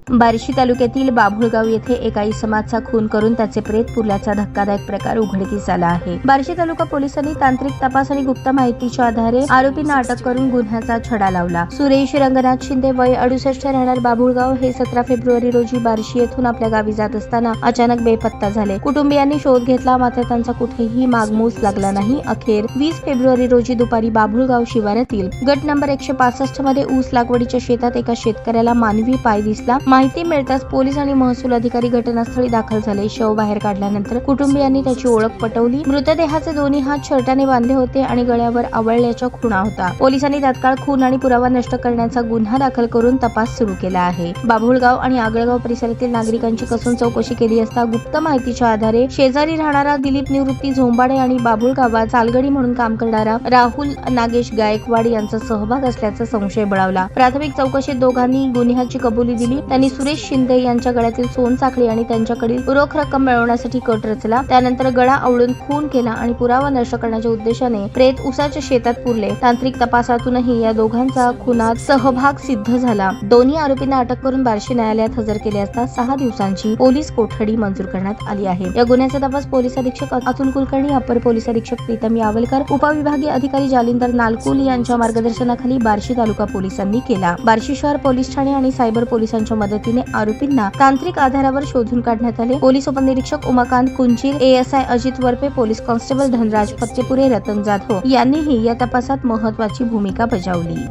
बार्शी तालुक्यातील बाभुळगाव येथे एका इसमाचा खून करून त्याचे प्रेत पुरल्याचा धक्कादायक प्रकार उघडकीस आला आहे। बार्शी तालुका पोलिसांनी तांत्रिक तपास आणि गुप्त माहितीच्या आधारे आरोपींना अटक करून गुन्ह्याचा छडा लावला। सुरेश रंगनाथ शिंदे वय 68 राहणार बाभुळगाव हे 17 फेब्रुवारी रोजी बार्शी येथून आपल्या गावी जात असताना अचानक बेपत्ता झाले। कुटुंबियांनी शोध घेतला मात्र त्यांचा कुठेही मागमूस लागला नाही। अखेर 20 फेब्रुवारी रोजी दुपारी बाभुळगाव शिवारातील गट नंबर 165 मध्ये ऊस लागवडीच्या शेतात एका शेतकऱ्याला मानवी पाय दिसला। माहिती मिळताच पोलीस आणि महसूल अधिकारी घटनास्थळी दाखल झाले। शव बाहेर काढल्यानंतर कुटुंबियांनी त्याची ओळख पटवली। मृतदेहाचे दोन्ही हात शर्टाने बांधले होते आणि गळ्यावर आवळल्याच्या खुणा होता। पोलिसांनी तात्काळ खून आणि पुरावा नष्ट करण्याचा गुन्हा दाखल करून तपास सुरू केला आहे। बाभुळगाव आणि आगळगाव परिसरातील नागरिकांची कसून चौकशी केली असता गुप्त माहितीच्या आधारे शेजारी राहणारा दिलीप निवृत्ती झोंबाडे आणि बाभुळगावात चालगडी म्हणून काम करणारा राहुल नागेश गायकवाड यांचा सहभाग असल्याचा संशय बळावला। प्राथमिक चौकशीत दोघांनी गुन्ह्याची कबुली दिली। त्यांनी सुरेश शिंदे यांच्या गळ्यातील सोनसाखळी आणि त्यांच्याकडील रोख रक्कम मिळवण्यासाठी कट रचला। त्यानंतर गळा आवळून खून केला आणि पुरावा नष्ट करण्याच्या उद्देशाने प्रेत उसाच्या शेतात पुरले। तांत्रिक तपासातूनही या दोघांचा खुनात सहभाग सिद्ध झाला। दोन्ही आरोपींना अटक करून बार्शी न्यायालयात हजर केले असता 6 दिवसांची पोलीस कोठडी मंजूर करण्यात आली आहे। या गुन्ह्याचा तपास पोलीस अधीक्षक अतुल कुलकर्णी, अपर पोलीस अधीक्षक प्रीतम यावलकर, उपविभागीय अधिकारी जालिंदर नालकुल यांच्या मार्गदर्शनाखाली बार्शी तालुका पोलिसांनी केला। बार्शी शहर पोलीस ठाणे आणि सायबर पोलिसांच्या मदतीने आरोपींना तांत्रिक आधारावर शोधून काढण्यात आले। पोलीस उपनिरीक्षक Umakant Kunchir, ASI Ajit Varpe, police constable Dhanraj Phattepure, Ratan Jadhav यांनीही या तपासात महत्त्वाची भूमिका बजावली।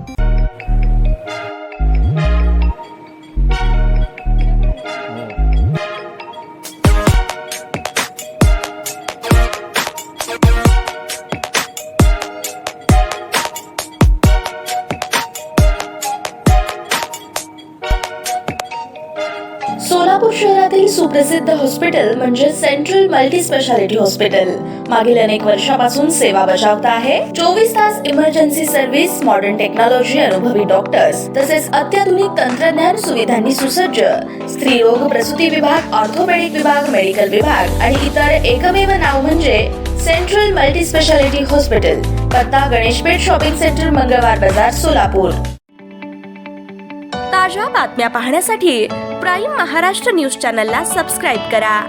सोलापूर शहरातील सुप्रसिद्ध हॉस्पिटल म्हणजे सेंट्रल मल्टी स्पेशालिटी हॉस्पिटल मागील अनेक वर्षापासून सेवा बजावत आहे। 24 तास इमर्जन्सी सर्व्हिस, मॉडर्न टेक्नॉलॉजी, अनुभवी डॉक्टर्स तसेच अत्याधुनिक तंत्रज्ञान सुविधांनी सुसज्ज स्त्रीरोग प्रसूती विभाग, ऑर्थोपेडिक विभाग, मेडिकल विभाग आणि इतर एकमेव नाव म्हणजे सेंट्रल मल्टी स्पेशालिटी हॉस्पिटल। पत्ता गणेशपेठ शॉपिंग सेंटर, मंगळवार बाजार, सोलापूर। ताज्या बातम्या पाहण्यासाठी प्राईम महाराष्ट्र न्यूज चॅनलला सबस्क्राईब करा।